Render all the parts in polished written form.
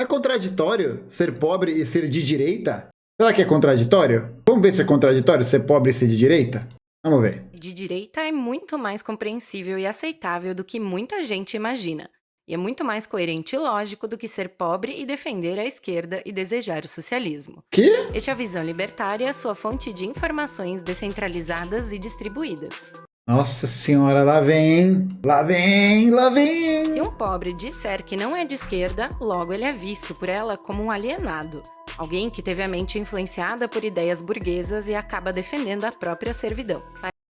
É contraditório ser pobre e ser de direita? Será que é contraditório? Vamos ver se é contraditório ser pobre e ser de direita? Vamos ver. De direita é muito mais compreensível e aceitável do que muita gente imagina. E é muito mais coerente e lógico do que ser pobre e defender a esquerda e desejar o socialismo. Que? Este é a Visão Libertária, sua fonte de informações descentralizadas e distribuídas. Nossa senhora, lá vem, hein? Lá vem, lá vem! Se um pobre disser que não é de esquerda, logo ele é visto por ela como um alienado. Alguém que teve a mente influenciada por ideias burguesas e acaba defendendo a própria servidão.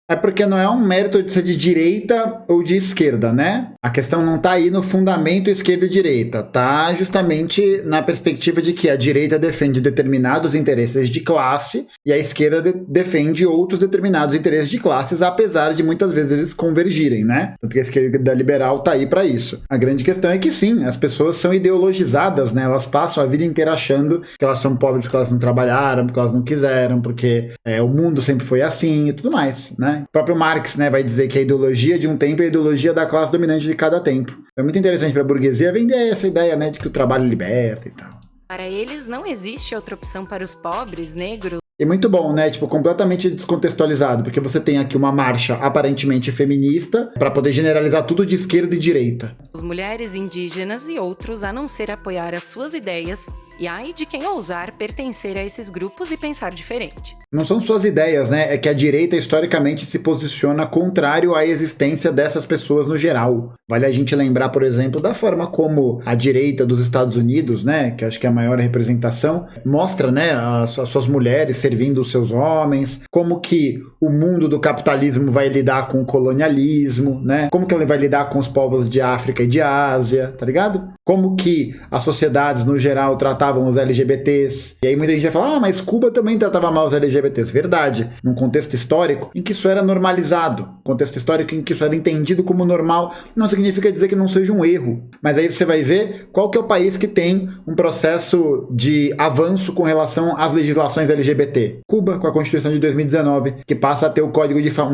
É porque não é um mérito de ser de direita ou de esquerda, né? A questão não tá aí no fundamento esquerda e direita, tá justamente na perspectiva de que a direita defende determinados interesses de classe e a esquerda defende outros determinados interesses de classes, apesar de muitas vezes eles convergirem, né? Tanto que a esquerda liberal tá aí para isso. A grande questão é que sim, as pessoas são ideologizadas, né? Elas passam a vida inteira achando que elas são pobres porque elas não trabalharam, porque elas não quiseram, porque o mundo sempre foi assim e tudo mais, né? O próprio Marx, né, vai dizer que a ideologia de um tempo é a ideologia da classe dominante de cada tempo. É muito interessante para a burguesia vender essa ideia, né, de que o trabalho liberta e tal. Para eles, não existe outra opção para os pobres, negros. E muito bom, né? Tipo, completamente descontextualizado, porque você tem aqui uma marcha aparentemente feminista para poder generalizar tudo de esquerda e direita. As mulheres indígenas e outros, a não ser apoiar as suas ideias, e ai de quem ousar pertencer a esses grupos e pensar diferente. Não são suas ideias, né? É que a direita historicamente se posiciona contrário à existência dessas pessoas no geral. Vale a gente lembrar, por exemplo, da forma como a direita dos Estados Unidos, né, que acho que é a maior representação, mostra, né, as suas mulheres servindo os seus homens, como que o mundo do capitalismo vai lidar com o colonialismo, né? Como que ele vai lidar com os povos de África e de Ásia, tá ligado? Como que as sociedades no geral tratavam os LGBTs. E aí muita gente vai falar, mas Cuba também tratava mal os LGBTs. Verdade, num contexto histórico em que isso era normalizado, contexto histórico em que isso era entendido como normal, não significa dizer que não seja um erro. Mas aí você vai ver qual que é o país que tem um processo de avanço com relação às legislações LGBT. Cuba, com a Constituição de 2019, que passa a ter um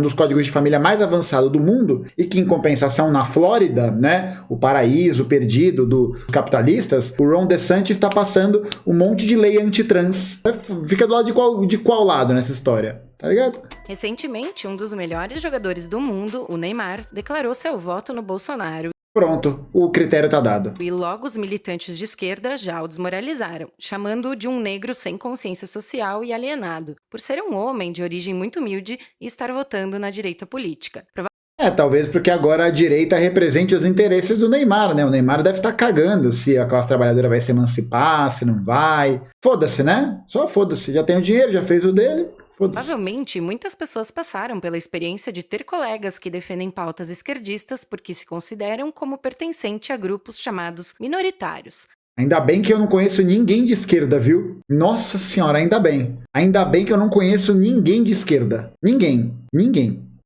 dos códigos de família mais avançado do mundo, e que em compensação na Flórida, né, o paraíso perdido dos capitalistas, o Ron DeSantis está passando um monte de lei antitrans. Fica do lado de qual lado nessa história? Tá ligado? Recentemente, um dos melhores jogadores do mundo, o Neymar, declarou seu voto no Bolsonaro. Pronto, o critério tá dado. E logo os militantes de esquerda já o desmoralizaram, chamando-o de um negro sem consciência social e alienado, por ser um homem de origem muito humilde e estar votando na direita política. Talvez porque agora a direita represente os interesses do Neymar, né? O Neymar deve estar cagando se a classe trabalhadora vai se emancipar, se não vai. Foda-se, né? Só foda-se. Já tem o dinheiro, já fez o dele. Provavelmente, muitas pessoas passaram pela experiência de ter colegas que defendem pautas esquerdistas porque se consideram como pertencente a grupos chamados minoritários. Ainda bem que eu não conheço ninguém de esquerda, viu? Nossa senhora, ainda bem. Ainda bem que eu não conheço ninguém de esquerda. Ninguém.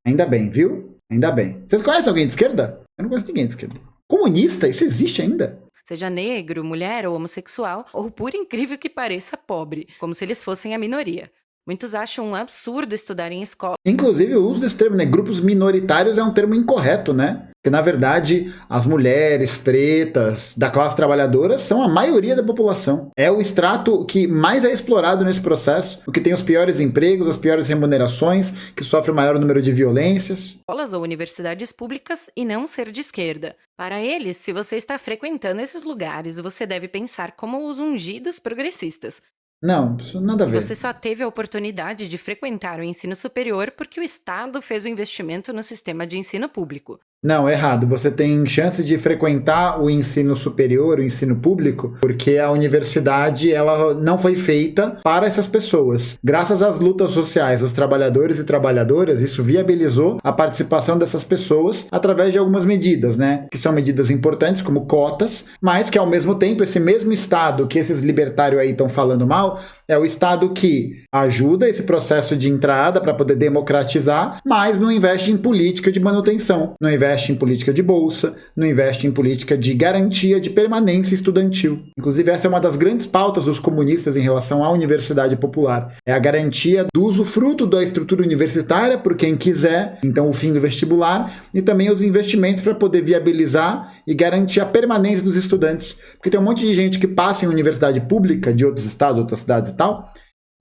Ainda bem, viu? Ainda bem. Vocês conhecem alguém de esquerda? Eu não conheço ninguém de esquerda. Comunista? Isso existe ainda? Seja negro, mulher ou homossexual, ou por incrível que pareça, pobre, como se eles fossem a minoria. Muitos acham um absurdo estudar em escola. Inclusive o uso desse termo, né? Grupos minoritários é um termo incorreto, né? Porque, na verdade, as mulheres pretas da classe trabalhadora são a maioria da população. É o extrato que mais é explorado nesse processo, o que tem os piores empregos, as piores remunerações, que sofre o maior número de violências. Escolas ou universidades públicas e não ser de esquerda. Para eles, se você está frequentando esses lugares, você deve pensar como os ungidos progressistas. Não, isso nada a ver. Você só teve a oportunidade de frequentar o ensino superior porque o Estado fez o investimento no sistema de ensino público. Não, errado. Você tem chance de frequentar o ensino superior, o ensino público, porque a universidade ela não foi feita para essas pessoas. Graças às lutas sociais dos trabalhadores e trabalhadoras, isso viabilizou a participação dessas pessoas através de algumas medidas, né? Que são medidas importantes, como cotas, mas que ao mesmo tempo esse mesmo Estado que esses libertários aí estão falando mal, é o Estado que ajuda esse processo de entrada para poder democratizar, mas não investe em política de manutenção, não investe investe em política de bolsa, não investe em política de garantia de permanência estudantil. Inclusive, essa é uma das grandes pautas dos comunistas em relação à universidade popular. É a garantia do usufruto da estrutura universitária por quem quiser, então o fim do vestibular, e também os investimentos para poder viabilizar e garantir a permanência dos estudantes. Porque tem um monte de gente que passa em universidade pública de outros estados, outras cidades e tal,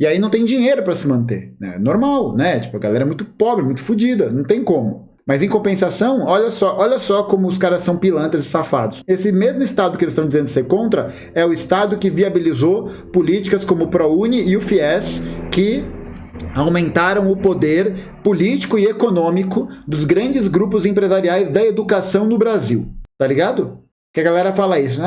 e aí não tem dinheiro para se manter. É normal, né? Tipo, a galera é muito pobre, muito fodida, não tem como. Mas em compensação, olha só como os caras são pilantras e safados. Esse mesmo Estado que eles estão dizendo ser contra é o Estado que viabilizou políticas como o ProUni e o FIES, que aumentaram o poder político e econômico dos grandes grupos empresariais da educação no Brasil. Tá ligado? Que a galera fala isso.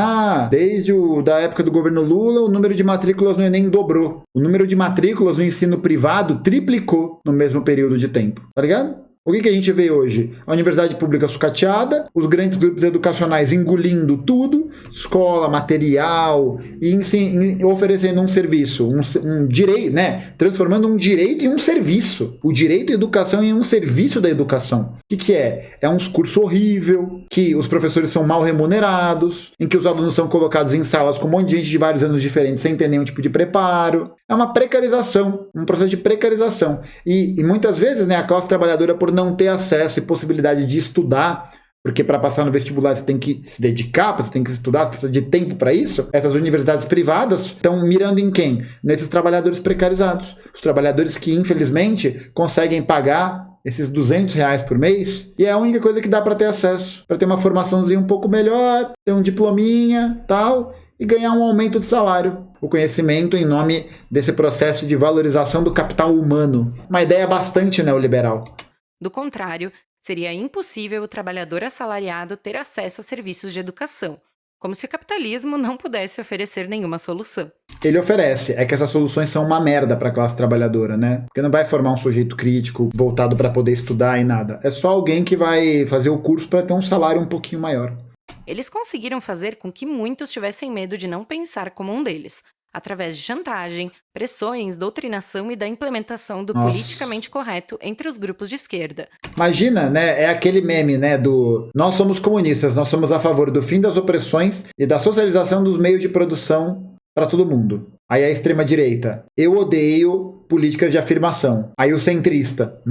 Desde da época do governo Lula, o número de matrículas no Enem dobrou. O número de matrículas no ensino privado triplicou no mesmo período de tempo. Tá ligado? O que a gente vê hoje? A universidade pública sucateada, os grandes grupos educacionais engolindo tudo, escola, material, e oferecendo um serviço, um direito, né? Transformando um direito em um serviço. O direito à educação em um serviço da educação. O que é? É um curso horrível, que os professores são mal remunerados, em que os alunos são colocados em salas com um monte de gente de vários anos diferentes sem ter nenhum tipo de preparo. É uma precarização, um processo de precarização. E muitas vezes, né, a classe trabalhadora, por não ter acesso e possibilidade de estudar, porque para passar no vestibular você tem que se dedicar, você tem que estudar, você precisa de tempo para isso, essas universidades privadas estão mirando em quem? Nesses trabalhadores precarizados. Os trabalhadores que, infelizmente, conseguem pagar esses R$200 por mês, e é a única coisa que dá para ter acesso, para ter uma formaçãozinha um pouco melhor, ter um diplominha, tal, e ganhar um aumento de salário. O conhecimento em nome desse processo de valorização do capital humano. Uma ideia bastante neoliberal. Do contrário, seria impossível o trabalhador assalariado ter acesso a serviços de educação, como se o capitalismo não pudesse oferecer nenhuma solução. Ele oferece, é que essas soluções são uma merda para a classe trabalhadora, né? Porque não vai formar um sujeito crítico voltado para poder estudar e nada. É só alguém que vai fazer o curso para ter um salário um pouquinho maior. Eles conseguiram fazer com que muitos tivessem medo de não pensar como um deles, através de chantagem, pressões, doutrinação e da implementação do politicamente correto entre os grupos de esquerda. Imagina, né? É aquele meme, né? Do nós somos comunistas, nós somos a favor do fim das opressões e da socialização dos meios de produção para todo mundo. Aí a extrema-direita, eu odeio políticas de afirmação. Aí o centrista,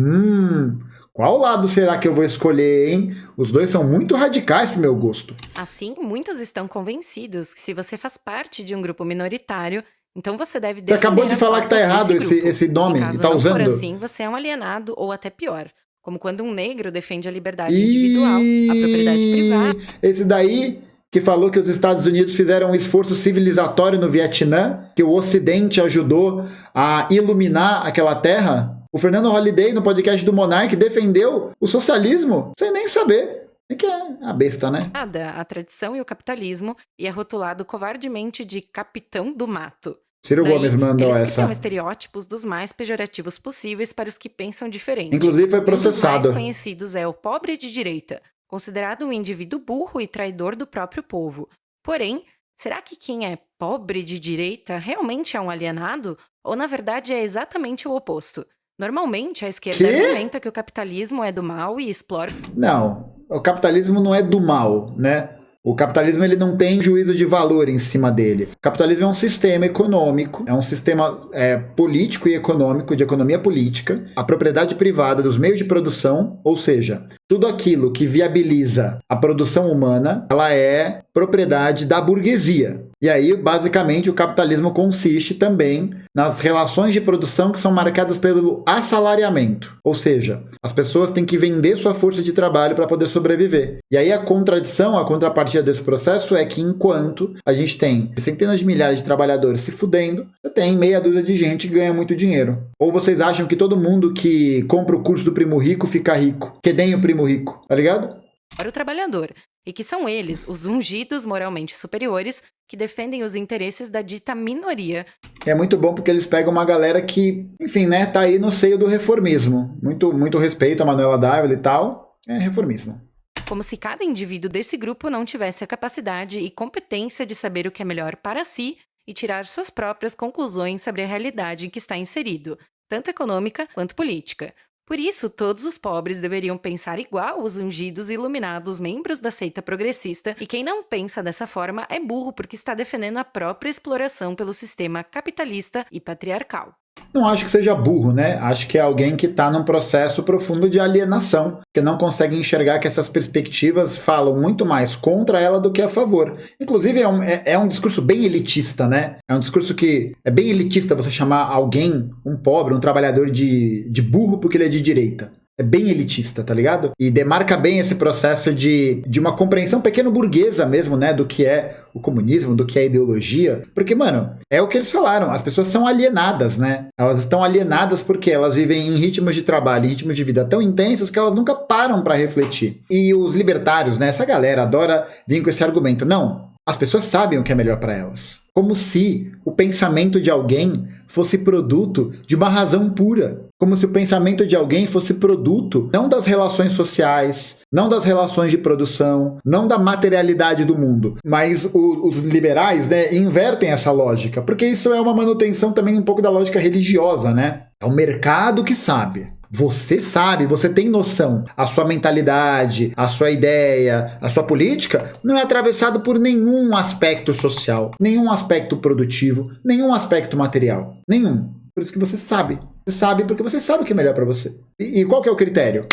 qual lado será que eu vou escolher, hein? Os dois são muito radicais pro meu gosto. Assim, muitos estão convencidos que se você faz parte de um grupo minoritário, então você deve defender. Você acabou de falar que tá errado esse nome, e tá usando. Se não for assim, você é um alienado ou até pior. Como quando um negro defende a liberdade individual, a propriedade privada. Esse daí que falou que os Estados Unidos fizeram um esforço civilizatório no Vietnã, que o Ocidente ajudou a iluminar aquela terra. O Fernando Holliday, no podcast do Monark, defendeu o socialismo sem nem saber. É que é a besta, né? A tradição e o capitalismo, e é rotulado covardemente de capitão do mato. Ciro Gomes mandou eles essa. Eles estereótipos dos mais pejorativos possíveis para os que pensam diferente. Inclusive foi processado. Um dos mais conhecidos é o pobre de direita, considerado um indivíduo burro e traidor do próprio povo. Porém, será que quem é pobre de direita realmente é um alienado? Ou, na verdade, é exatamente o oposto? Normalmente, a esquerda argumenta que o capitalismo é do mal e explora... Não, o capitalismo não é do mal, né? O capitalismo ele não tem juízo de valor em cima dele. O capitalismo é um sistema econômico, é um sistema político e econômico, de economia política. A propriedade privada dos meios de produção, ou seja, tudo aquilo que viabiliza a produção humana, ela é propriedade da burguesia. E aí, basicamente, o capitalismo consiste também nas relações de produção que são marcadas pelo assalariamento. Ou seja, as pessoas têm que vender sua força de trabalho para poder sobreviver. E aí a contradição, a contrapartida desse processo é que enquanto a gente tem centenas de milhares de trabalhadores se fudendo, você tem meia dúzia de gente que ganha muito dinheiro. Ou vocês acham que todo mundo que compra o curso do Primo Rico fica rico? Que nem o Primo Rico, tá ligado? Para o trabalhador. E que são eles, os ungidos moralmente superiores, que defendem os interesses da dita minoria. É muito bom porque eles pegam uma galera que, enfim, né, tá aí no seio do reformismo. Muito respeito a Manuela Dávila e tal, é reformismo. Como se cada indivíduo desse grupo não tivesse a capacidade e competência de saber o que é melhor para si e tirar suas próprias conclusões sobre a realidade em que está inserido, tanto econômica quanto política. Por isso, todos os pobres deveriam pensar igual os ungidos e iluminados membros da seita progressista, e quem não pensa dessa forma é burro porque está defendendo a própria exploração pelo sistema capitalista e patriarcal. Não acho que seja burro, né? Acho que é alguém que está num processo profundo de alienação, que não consegue enxergar que essas perspectivas falam muito mais contra ela do que a favor. Inclusive, é um discurso bem elitista, né? É um discurso que é bem elitista você chamar alguém, um pobre, um trabalhador de burro porque ele é de direita. É bem elitista, tá ligado? E demarca bem esse processo de uma compreensão pequeno-burguesa mesmo, né? Do que é o comunismo, do que é a ideologia. Porque, mano, é o que eles falaram. As pessoas são alienadas, né? Elas estão alienadas porque elas vivem em ritmos de trabalho e ritmos de vida tão intensos que elas nunca param pra refletir. E os libertários, né? Essa galera adora vir com esse argumento. Não, as pessoas sabem o que é melhor pra elas. Como se o pensamento de alguém fosse produto de uma razão pura. Como se o pensamento de alguém fosse produto não das relações sociais, não das relações de produção, não da materialidade do mundo. Mas os liberais, né, invertem essa lógica, porque isso é uma manutenção também um pouco da lógica religiosa, né? É o mercado que sabe. Você sabe, você tem noção. A sua mentalidade, a sua ideia, a sua política não é atravessado por nenhum aspecto social, nenhum aspecto produtivo, nenhum aspecto material. Nenhum. Por isso que você sabe. Você sabe porque você sabe o que é melhor para você. E qual que é o critério?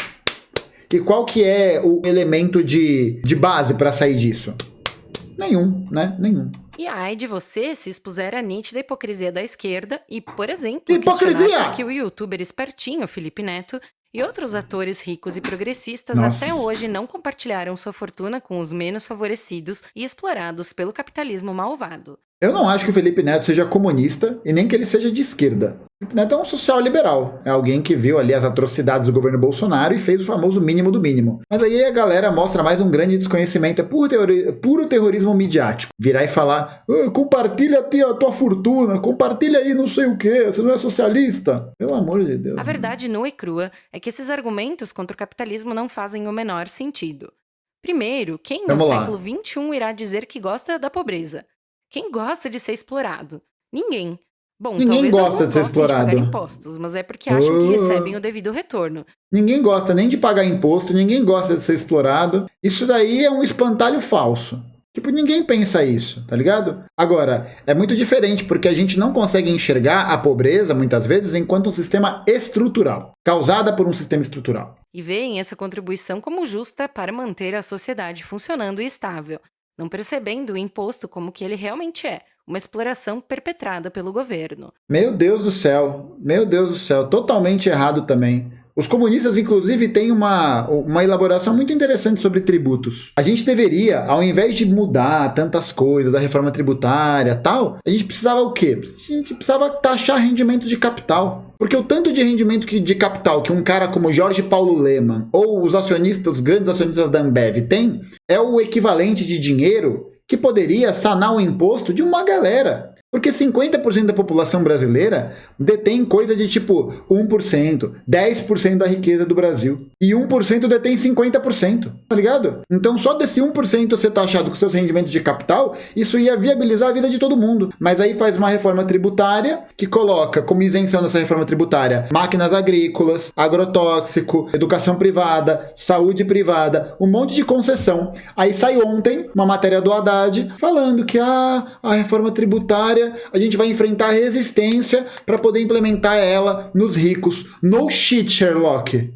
E qual que é o elemento de base para sair disso? Nenhum, né? Nenhum. E ai de você se expuser à nítida hipocrisia da esquerda e, por exemplo, hipocrisia! Que o youtuber espertinho Felipe Neto e outros atores ricos e progressistas Nossa. até hoje não compartilharam sua fortuna com os menos favorecidos e explorados pelo capitalismo malvado. Eu não acho que o Felipe Neto seja comunista e nem que ele seja de esquerda. O Felipe Neto é um social-liberal. É alguém que viu ali as atrocidades do governo Bolsonaro e fez o famoso mínimo do mínimo. Mas aí a galera mostra mais um grande desconhecimento. É puro terrorismo midiático. Virar e falar, compartilha a tua fortuna, compartilha aí não sei o que, você não é socialista. Pelo amor de Deus. A verdade nua e crua é que esses argumentos contra o capitalismo não fazem o menor sentido. Primeiro, quem no século XXI irá dizer que gosta da pobreza? Quem gosta de ser explorado? Ninguém. Bom, ninguém talvez gosta de ser explorado. De pagar impostos, mas é porque acham que recebem o devido retorno. Ninguém gosta nem de pagar imposto, ninguém gosta de ser explorado. Isso daí é um espantalho falso. Tipo, ninguém pensa isso, tá ligado? Agora, é muito diferente porque a gente não consegue enxergar a pobreza, muitas vezes, enquanto um sistema estrutural, causada por um sistema estrutural. E veem essa contribuição como justa para manter a sociedade funcionando e estável, não percebendo o imposto como que ele realmente é, uma exploração perpetrada pelo governo. Meu Deus do céu, totalmente errado também. Os comunistas, inclusive, têm uma elaboração muito interessante sobre tributos. A gente deveria, ao invés de mudar tantas coisas, a reforma tributária e tal, a gente precisava o quê? A gente precisava taxar rendimento de capital. Porque o tanto de rendimento de capital que um cara como Jorge Paulo Lemann ou os grandes acionistas da Ambev tem, é o equivalente de dinheiro que poderia sanar o imposto de uma galera. Porque 50% da população brasileira detém coisa de tipo 1%, 10% da riqueza do Brasil. E 1% detém 50%, tá ligado? Então só desse 1% ser taxado com seus rendimentos de capital, isso ia viabilizar a vida de todo mundo. Mas aí faz uma reforma tributária que coloca como isenção dessa reforma tributária máquinas agrícolas, agrotóxico, educação privada, saúde privada, um monte de concessão. Aí sai ontem uma matéria do Haddad falando que a reforma tributária a gente vai enfrentar resistência para poder implementar ela nos ricos. No shit, Sherlock.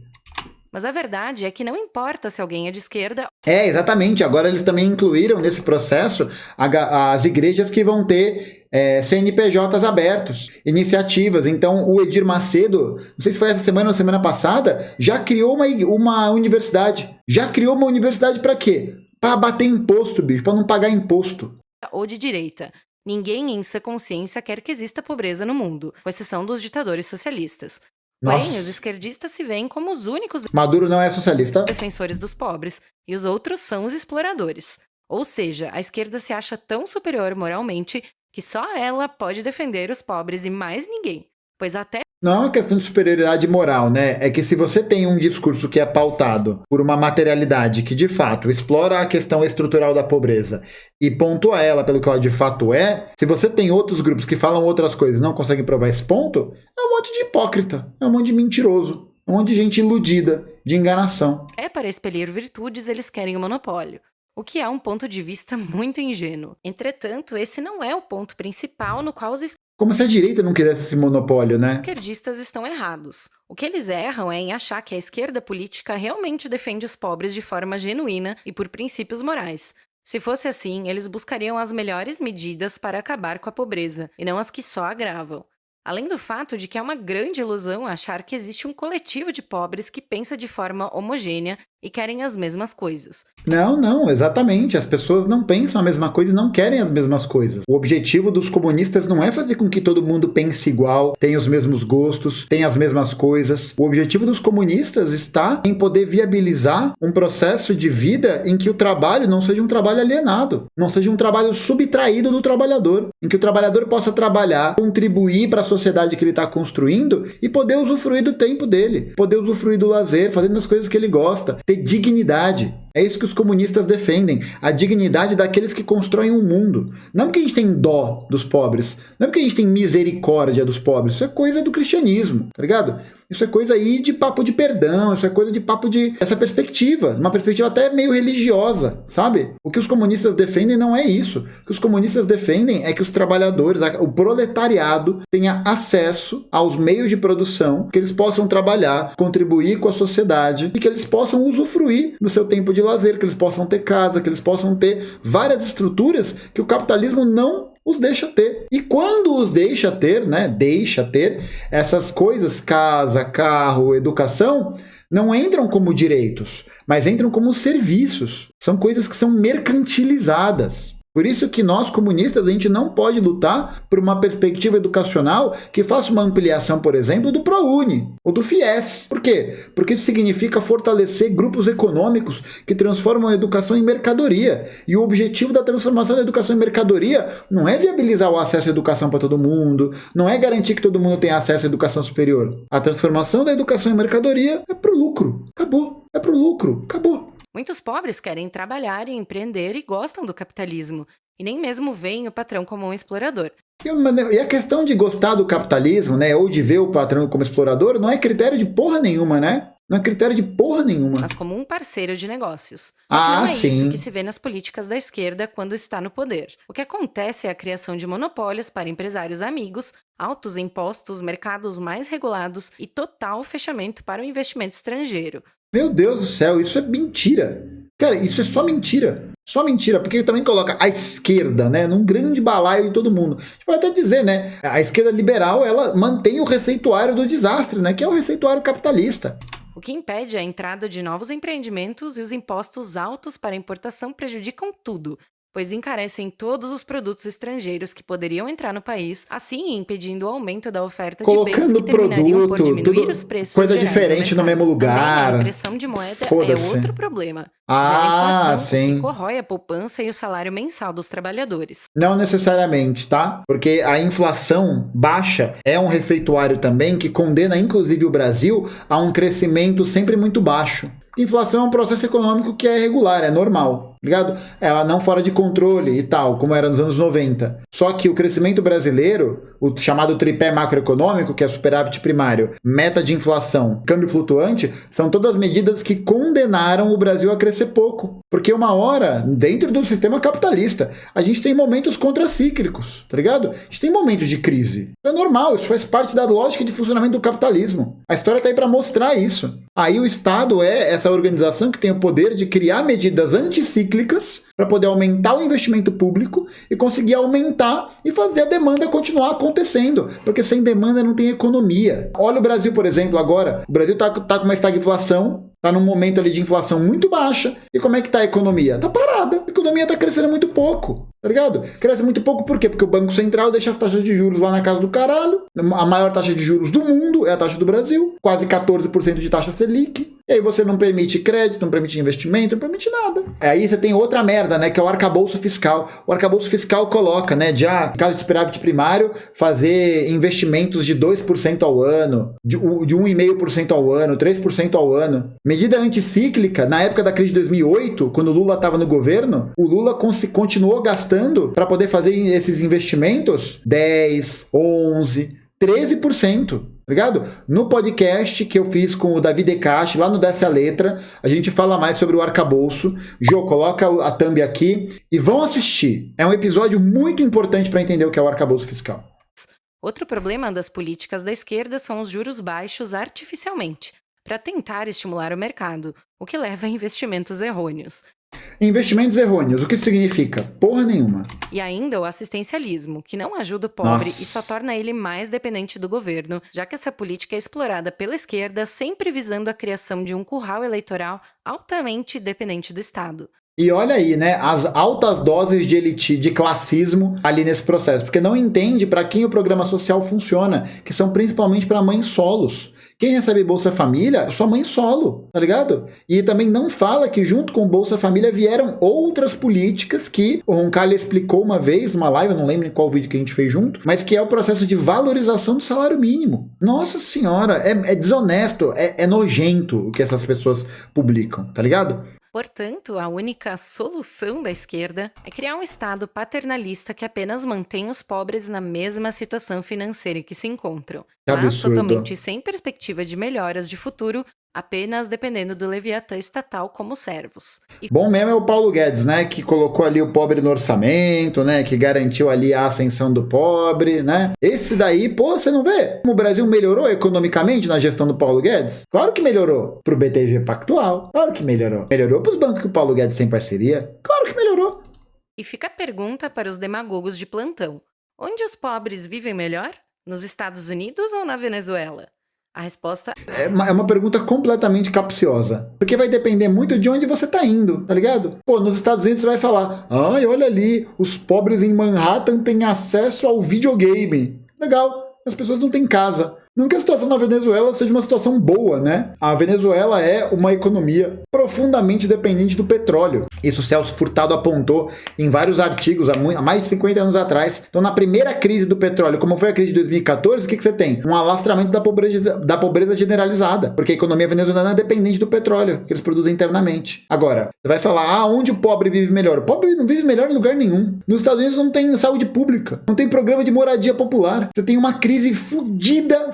Mas a verdade é que não importa se alguém é de esquerda. Exatamente. Agora eles também incluíram nesse processo as igrejas que vão ter CNPJs abertos, iniciativas. Então o Edir Macedo, não sei se foi essa semana ou semana passada, já criou uma universidade. Já criou uma universidade para quê? Para bater imposto, bicho, para não pagar imposto. Ou de direita. Ninguém em sua consciência quer que exista pobreza no mundo, com exceção dos ditadores socialistas. Porém, os esquerdistas se veem como os únicos Maduro não é socialista. Defensores dos pobres, e os outros são os exploradores. Ou seja, a esquerda se acha tão superior moralmente que só ela pode defender os pobres e mais ninguém, pois até não é uma questão de superioridade moral, né? É que se você tem um discurso que é pautado por uma materialidade que, de fato, explora a questão estrutural da pobreza e pontua ela pelo que ela de fato é, se você tem outros grupos que falam outras coisas e não conseguem provar esse ponto, é um monte de hipócrita, é um monte de mentiroso. Um monte de gente iludida, de enganação. Para expelir virtudes, eles querem o monopólio, o que é um ponto de vista muito ingênuo. Entretanto, esse não é o ponto principal no qual os Como se a direita não quisesse esse monopólio, né? esquerdistas estão errados. O que eles erram é em achar que a esquerda política realmente defende os pobres de forma genuína e por princípios morais. Se fosse assim, eles buscariam as melhores medidas para acabar com a pobreza, e não as que só agravam. Além do fato de que é uma grande ilusão achar que existe um coletivo de pobres que pensa de forma homogênea e querem as mesmas coisas. Não, exatamente. As pessoas não pensam a mesma coisa e não querem as mesmas coisas. O objetivo dos comunistas não é fazer com que todo mundo pense igual, tenha os mesmos gostos, tenha as mesmas coisas. O objetivo dos comunistas está em poder viabilizar um processo de vida em que o trabalho não seja um trabalho alienado, não seja um trabalho subtraído do trabalhador, em que o trabalhador possa trabalhar, contribuir para a sociedade que ele está construindo e poder usufruir do tempo dele, poder usufruir do lazer, fazendo as coisas que ele gosta, ter dignidade. É isso que os comunistas defendem, a dignidade daqueles que constroem um mundo. Não porque a gente tem dó dos pobres, não é porque a gente tem misericórdia dos pobres, isso é coisa do cristianismo, tá ligado? Isso é coisa aí de papo de perdão, isso é coisa de papo de essa perspectiva, uma perspectiva até meio religiosa, sabe? O que os comunistas defendem não é isso. O que os comunistas defendem é que os trabalhadores, o proletariado, tenha acesso aos meios de produção, que eles possam trabalhar, contribuir com a sociedade e que eles possam usufruir do seu tempo de lazer, que eles possam ter casa, que eles possam ter várias estruturas que o capitalismo não os deixa ter. E quando os deixa ter, né, essas coisas, casa, carro, educação, não entram como direitos, mas entram como serviços. São coisas que são mercantilizadas. Por isso que nós, comunistas, a gente não pode lutar por uma perspectiva educacional que faça uma ampliação, por exemplo, do ProUni ou do FIES. Por quê? Porque isso significa fortalecer grupos econômicos que transformam a educação em mercadoria. E o objetivo da transformação da educação em mercadoria não é viabilizar o acesso à educação para todo mundo, não é garantir que todo mundo tenha acesso à educação superior. A transformação da educação em mercadoria é pro lucro. Acabou. É pro lucro. Acabou. Muitos pobres querem trabalhar e empreender e gostam do capitalismo, e nem mesmo veem o patrão como um explorador. E a questão de gostar do capitalismo, né, ou de ver o patrão como explorador, não é critério de porra nenhuma, né? Não é critério de porra nenhuma. Mas como um parceiro de negócios. Só que não é sim. isso que se vê nas políticas da esquerda quando está no poder. O que acontece é a criação de monopólios para empresários amigos, altos impostos, mercados mais regulados e total fechamento para o investimento estrangeiro. Meu Deus do céu, isso é mentira. Cara, isso é só mentira. Só mentira, porque ele também coloca a esquerda, né, num grande balaio de todo mundo. A gente pode até dizer, né, a esquerda liberal, ela mantém o receituário do desastre, né, que é o receituário capitalista. O que impede a entrada de novos empreendimentos e os impostos altos para importação prejudicam tudo, pois encarecem todos os produtos estrangeiros que poderiam entrar no país, assim impedindo o aumento da oferta de bens que terminariam por diminuir os preços coisa gerais diferente no mesmo lugar. Também a impressão de moeda é outro problema. Já a inflação, sim. que corrói a poupança e o salário mensal dos trabalhadores. Não necessariamente, tá? Porque a inflação baixa é um receituário também que condena, inclusive, o Brasil a um crescimento sempre muito baixo. Inflação é um processo econômico que é regular, é normal, ligado? Ela não fora de controle e tal, como era nos anos 90. Só que o crescimento brasileiro, o chamado tripé macroeconômico, que é superávit primário, meta de inflação, câmbio flutuante, são todas medidas que condenaram o Brasil a crescer pouco. Porque uma hora, dentro do sistema capitalista, a gente tem momentos contracíclicos, tá ligado? A gente tem momentos de crise. Isso é normal, isso faz parte da lógica de funcionamento do capitalismo. A história tá aí para mostrar isso. Aí o Estado é essa organização que tem o poder de criar medidas anticíclicas para poder aumentar o investimento público e conseguir aumentar e fazer a demanda continuar acontecendo, porque sem demanda não tem economia. Olha o Brasil, por exemplo, agora. O Brasil tá com uma estagflação, tá num momento ali de inflação muito baixa. E como é que tá a economia? Tá parada. A economia tá crescendo muito pouco, tá ligado? Cresce muito pouco por quê? Porque o Banco Central deixa as taxas de juros lá na casa do caralho. A maior taxa de juros do mundo é a taxa do Brasil. Quase 14% de taxa Selic. E aí você não permite crédito, não permite investimento, não permite nada. Aí você tem outra merda, né, que é o arcabouço fiscal. O arcabouço fiscal coloca, né, de em caso de superávit primário, fazer investimentos de 2% ao ano, de 1,5% ao ano, 3% ao ano. Medida anticíclica, na época da crise de 2008, quando o Lula estava no governo, o Lula continuou gastando para poder fazer esses investimentos 10, 11, 13%. Ligado? No podcast que eu fiz com o Davi Decache, lá no Desce a Letra, a gente fala mais sobre o arcabouço. Jô, coloca a thumb aqui e vão assistir. É um episódio muito importante para entender o que é o arcabouço fiscal. Outro problema das políticas da esquerda são os juros baixos artificialmente, para tentar estimular o mercado, o que leva a investimentos errôneos. Investimentos errôneos, o que isso significa? Porra nenhuma. E ainda o assistencialismo, que não ajuda o pobre Nossa. e só torna ele mais dependente do governo, já que essa política é explorada pela esquerda, sempre visando a criação de um curral eleitoral altamente dependente do Estado. E olha aí, né, as altas doses de elite, de classismo ali nesse processo, porque não entende para quem o programa social funciona, que são principalmente para mães solos. Quem recebe Bolsa Família é sua mãe solo, tá ligado? E também não fala que junto com Bolsa Família vieram outras políticas que o Roncalho explicou uma vez numa live, eu não lembro em qual vídeo que a gente fez junto, mas que é o processo de valorização do salário mínimo. Nossa senhora, é desonesto, é nojento o que essas pessoas publicam, tá ligado? Portanto, a única solução da esquerda é criar um Estado paternalista que apenas mantém os pobres na mesma situação financeira em que se encontram, Que mas absurdo. totalmente sem perspectiva de melhoras de futuro, apenas dependendo do Leviatã estatal como servos. E Bom mesmo é o Paulo Guedes, né, que colocou ali o pobre no orçamento, né, que garantiu ali a ascensão do pobre, né. Esse daí, pô, você não vê como o Brasil melhorou economicamente na gestão do Paulo Guedes? Claro que melhorou. Pro BTG Pactual, claro que melhorou. Melhorou pros bancos que o Paulo Guedes tem parceria? Claro que melhorou. E fica a pergunta para os demagogos de plantão: onde os pobres vivem melhor? Nos Estados Unidos ou na Venezuela? A resposta É uma pergunta completamente capciosa. Porque vai depender muito de onde você tá indo, tá ligado? Pô, nos Estados Unidos você vai falar: ai, olha ali, os pobres em Manhattan têm acesso ao videogame. Legal, as pessoas não têm casa. Não que a situação na Venezuela seja uma situação boa, né? A Venezuela é uma economia profundamente dependente do petróleo. Isso o Celso Furtado apontou em vários artigos há mais de 50 anos atrás. Então, na primeira crise do petróleo, como foi a crise de 2014, o que você tem? Um alastramento da pobreza generalizada, porque a economia venezuelana é dependente do petróleo que eles produzem internamente. Agora, você vai falar, onde o pobre vive melhor? O pobre não vive melhor em lugar nenhum. Nos Estados Unidos não tem saúde pública, não tem programa de moradia popular. Você tem uma crise fudida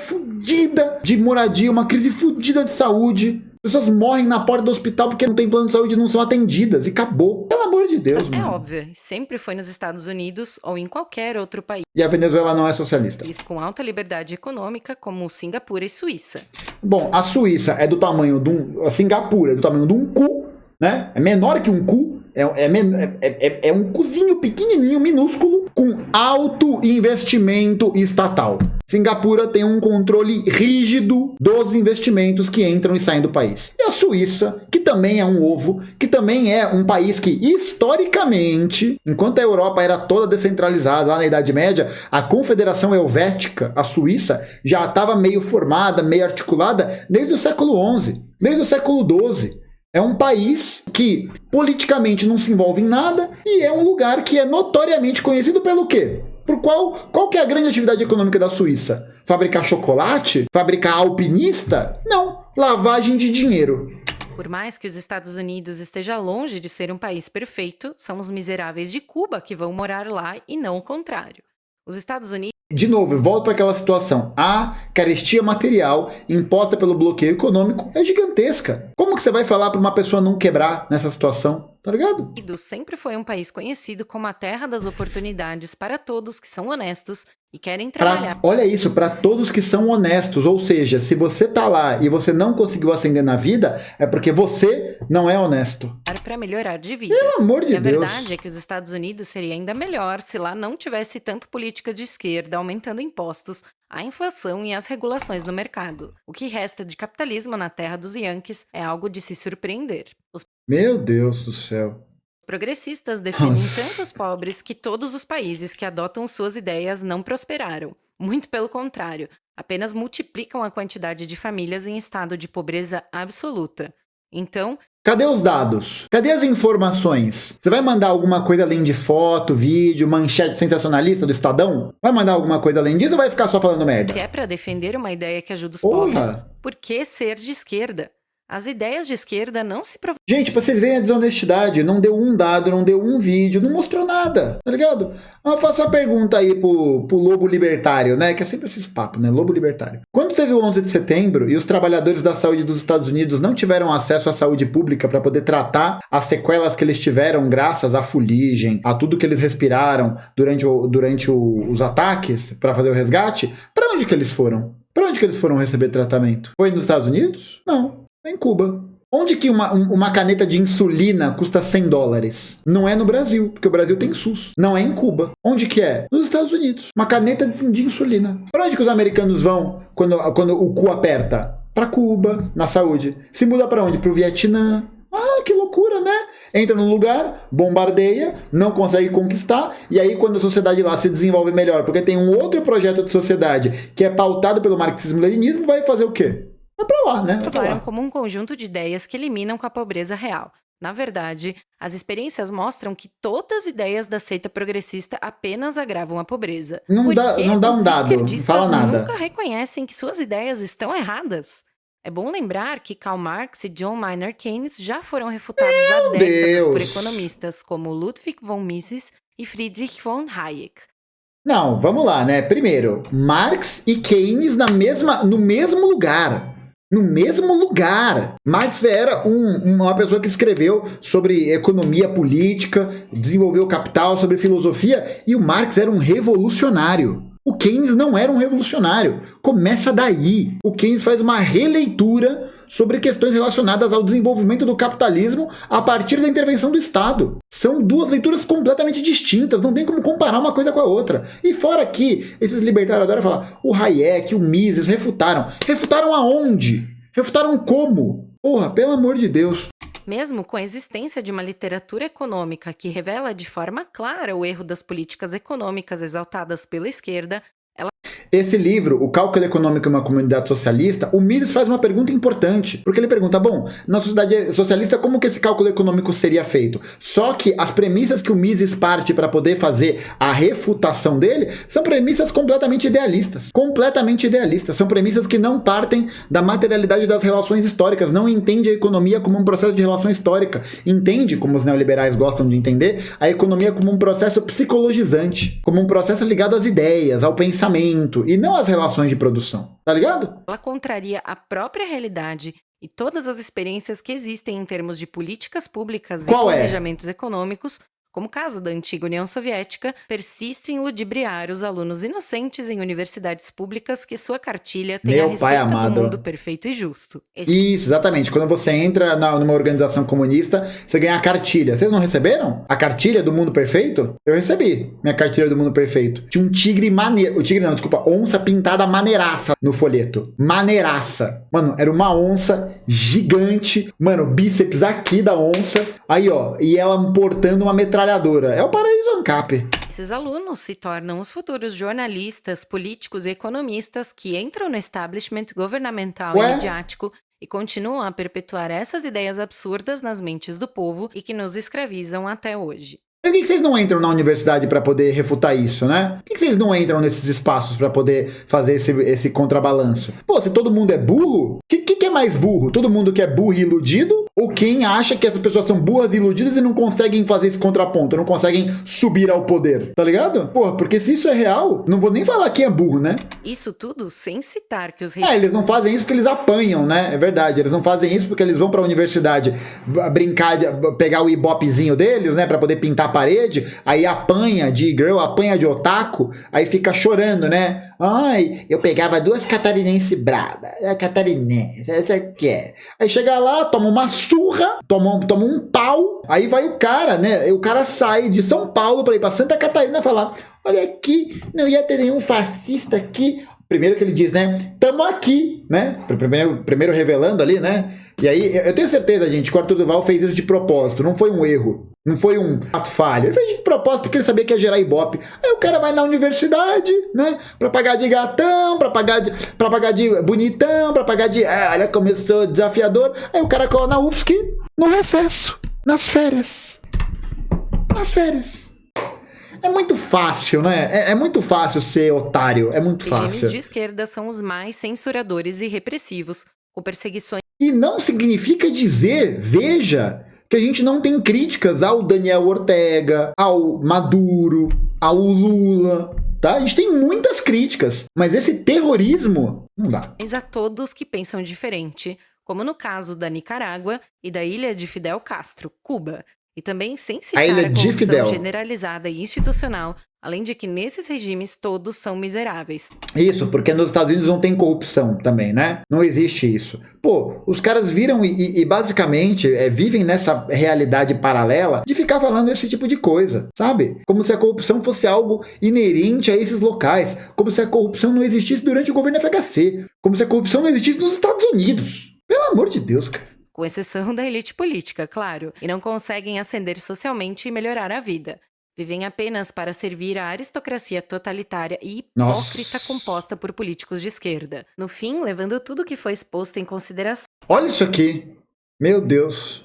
de moradia, uma crise fudida de saúde. Pessoas morrem na porta do hospital porque não tem plano de saúde e não são atendidas. E acabou. Pelo amor de Deus, é mano. óbvia, sempre foi nos Estados Unidos ou em qualquer outro país E a Venezuela não é socialista. com alta liberdade econômica, como Singapura e Suíça. Bom, a Suíça é do tamanho de um... A Singapura é do tamanho de um cu, né? É menor que um cu. É um cozinho pequenininho, minúsculo, com alto investimento estatal. Singapura tem um controle rígido dos investimentos que entram e saem do país. E a Suíça, que também é um ovo, que também é um país que, historicamente, enquanto a Europa era toda descentralizada, lá na Idade Média, a Confederação Helvética, a Suíça, já estava meio formada, meio articulada desde o século XI, desde o século XII. É um país que politicamente não se envolve em nada e é um lugar que é notoriamente conhecido pelo quê? Por qual que é a grande atividade econômica da Suíça? Fabricar chocolate? Fabricar alpinista? Não, lavagem de dinheiro. Por mais que os Estados Unidos esteja longe de ser um país perfeito, são os miseráveis de Cuba que vão morar lá e não o contrário. Os Estados Unidos De novo, eu volto para aquela situação. A carestia material imposta pelo bloqueio econômico é gigantesca. Como que você vai falar para uma pessoa não quebrar nessa situação? Tá ligado? sempre foi um país conhecido como a terra das oportunidades para todos que são honestos e querem trabalhar Olha isso, para todos que são honestos. Ou seja, se você tá lá e você não conseguiu ascender na vida, é porque você não é honesto. para melhorar de vida. Pelo amor de E a Deus. verdade é que os Estados Unidos seria ainda melhor se lá não tivesse tanto política de esquerda aumentando impostos, a inflação e as regulações no mercado. O que resta de capitalismo na terra dos Yankees é algo de se surpreender. Os Meu Deus do céu. progressistas defendem Nossa. tanto os pobres que todos os países que adotam suas ideias não prosperaram. Muito pelo contrário, apenas multiplicam a quantidade de famílias em estado de pobreza absoluta. Então, Cadê os dados? Cadê as informações? Você vai mandar alguma coisa além de foto, vídeo, manchete sensacionalista do Estadão? Vai mandar alguma coisa além disso ou vai ficar só falando merda? se é para defender uma ideia que ajuda os Porra. pobres, por que ser de esquerda? As ideias de esquerda não se provaram. Gente, pra vocês verem a desonestidade, não deu um dado, não deu um vídeo, não mostrou nada, tá ligado? Eu faço uma pergunta aí pro lobo libertário, né? Que é sempre esses papos, né? Lobo libertário. Quando teve o 11 de setembro e os trabalhadores da saúde dos Estados Unidos não tiveram acesso à saúde pública para poder tratar as sequelas que eles tiveram graças à fuligem, a tudo que eles respiraram durante os ataques para fazer o resgate, para onde que eles foram? Para onde que eles foram receber tratamento? Foi nos Estados Unidos? Não. Em Cuba. Onde que uma caneta de insulina custa $100? Não é no Brasil, porque o Brasil tem SUS. Não é em Cuba. Onde que é? Nos Estados Unidos. Uma caneta de insulina. Para onde que os americanos vão quando o cu aperta? Para Cuba, na saúde. Se muda para onde? Para o Vietnã. Ah, que loucura, né? Entra num lugar, bombardeia, não consegue conquistar, e aí quando a sociedade lá se desenvolve melhor, porque tem um outro projeto de sociedade que é pautado pelo marxismo-leninismo, vai fazer o quê? Vai pra lá, né? Provaram como um conjunto de ideias que eliminam com a pobreza real. Na verdade, as experiências mostram que todas as ideias da seita progressista apenas agravam a pobreza. Não dá um dado, não fala nada. Nunca reconhecem que suas ideias estão erradas. É bom lembrar que Karl Marx e John Maynard Keynes já foram refutados há décadas por economistas como Ludwig von Mises e Friedrich von Hayek. Não, vamos lá, né? Primeiro, Marx e Keynes no mesmo lugar. No mesmo lugar. Marx era uma pessoa que escreveu sobre economia política, desenvolveu capital, sobre filosofia, e o Marx era um revolucionário. O Keynes não era um revolucionário. Começa daí. O Keynes faz uma releitura sobre questões relacionadas ao desenvolvimento do capitalismo a partir da intervenção do Estado. São duas leituras completamente distintas, não tem como comparar uma coisa com a outra. E fora que esses libertários adoram falar, o Hayek, o Mises refutaram. Refutaram aonde? Refutaram como? Porra, pelo amor de Deus. Mesmo com a existência de uma literatura econômica que revela de forma clara o erro das políticas econômicas exaltadas pela esquerda, esse livro, O Cálculo Econômico em uma Comunidade Socialista, o Mises faz uma pergunta importante, porque ele pergunta, bom, na sociedade socialista como que esse cálculo econômico seria feito? Só que as premissas que o Mises parte para poder fazer a refutação dele são premissas completamente idealistas. Completamente idealistas. São premissas que não partem da materialidade das relações históricas, não entende a economia como um processo de relação histórica. Entende, como os neoliberais gostam de entender, a economia como um processo psicologizante, como um processo ligado às ideias, ao pensamento, e não às relações de produção, tá ligado? Ela contraria a própria realidade e todas as experiências que existem em termos de políticas públicas e planejamentos econômicos, como o caso da antiga União Soviética, persiste em ludibriar os alunos inocentes em universidades públicas que sua cartilha tem a receita do mundo perfeito e justo. Isso, exatamente. Quando você entra numa organização comunista, você ganha a cartilha. Vocês não receberam? A cartilha do mundo perfeito? Eu recebi minha cartilha do mundo perfeito. Tinha um tigre maneiro. Onça pintada maneiraça no folheto. Maneiraça. Mano, era uma onça gigante. Mano, bíceps aqui da onça. Aí, ó. E ela portando uma metralhadora. É o paraíso ANCAP. Esses alunos se tornam os futuros jornalistas, políticos e economistas que entram no establishment governamental e midiático e continuam a perpetuar essas ideias absurdas nas mentes do povo e que nos escravizam até hoje. Por que vocês não entram na universidade para poder refutar isso, né? Por que vocês não entram nesses espaços para poder fazer esse contrabalanço? Pô, se todo mundo é burro, o que é mais burro? Todo mundo que é burro e iludido? Ou quem acha que essas pessoas são burras e iludidas e não conseguem fazer esse contraponto, não conseguem subir ao poder, tá ligado? Pô, porque se isso é real, não vou nem falar quem é burro, né? Isso tudo sem citar que os... eles não fazem isso porque eles apanham, né? É verdade, eles não fazem isso porque eles vão pra universidade brincar, pegar o ibopezinho deles, né? Pra poder pintar a parede, aí apanha de girl, apanha de otaku, aí fica chorando, né? Ai, eu pegava duas catarinenses bravas, catarinense, essa que é. Aí chega lá, toma uma surra, toma um pau, aí vai o cara, né? O cara sai de São Paulo pra ir pra Santa Catarina falar, olha aqui, não ia ter nenhum fascista aqui. Primeiro que ele diz, né? Tamo aqui, né? Primeiro revelando ali, né? E aí, eu tenho certeza, gente, que o Arthur Duval fez isso de propósito. Não foi um erro. Não foi um ato falho. Ele fez isso de propósito porque ele sabia que ia gerar ibope. Aí o cara vai na universidade, né? Pra pagar de gatão, pra pagar de bonitão, pra pagar de... olha como eu sou desafiador. Aí o cara cola na UFSC no recesso. Nas férias. Nas férias. É muito fácil, né? É muito fácil ser otário. É muito fácil. Regimes de esquerda são os mais censuradores e repressivos, com perseguições. E não significa dizer, veja, que a gente não tem críticas ao Daniel Ortega, ao Maduro, ao Lula, tá? A gente tem muitas críticas, mas esse terrorismo não dá. A todos que pensam diferente, como no caso da Nicarágua e da ilha de Fidel Castro, Cuba, e também sem citar a corrupção generalizada e institucional, além de que nesses regimes todos são miseráveis. Isso, porque nos Estados Unidos não tem corrupção também, né? Não existe isso. Pô, os caras viram e basicamente vivem nessa realidade paralela de ficar falando esse tipo de coisa, sabe? Como se a corrupção fosse algo inerente a esses locais, como se a corrupção não existisse durante o governo FHC, como se a corrupção não existisse nos Estados Unidos. Pelo amor de Deus, cara. Com exceção da elite política, claro, e não conseguem ascender socialmente e melhorar a vida. Vivem apenas para servir à aristocracia totalitária e hipócrita composta por políticos de esquerda. No fim, levando tudo que foi exposto em consideração. Olha isso aqui. Meu Deus.